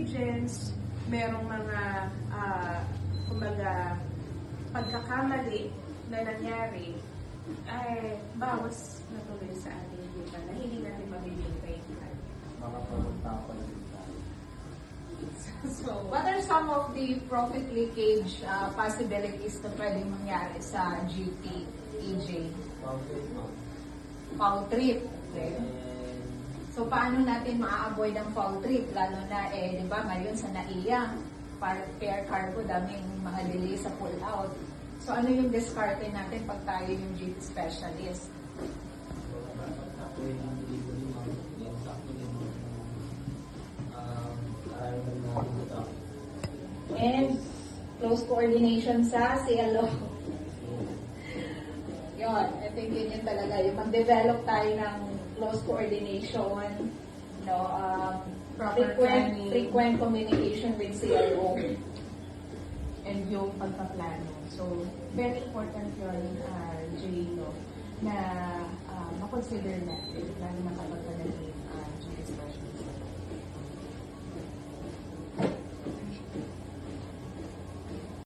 negligence, merong mga kumbaga pagkakamali na nangyari, ay bawas na tuloy sa ating kita na hindi natin mabibigay. Mga pagkakapal din tayo. So, What are some of the profit leakage possibilities na pwedeng mangyari sa GT, EJ? Profit, no? Foul trip. Okay. And So, paano natin maa-avoid ang foul trip? Lalo na, di ba, ngayon sa NAIA, fair cargo, daming mga delay sa pull-out. So, ano yung diskarte natin pag tayo yung GT specialist? ako yung delivery mo. Yan sa akin yung ayaw na natin ito. And close coordination sa CLO. Yun, I think yun talaga. Yung mag-develop tayo ng close coordination, Proper planning. frequent communication with CLO. and yung pagpaplano. So, very important yun, Jay, no, na makonsider natin, lalo na kapag naging GT specialist.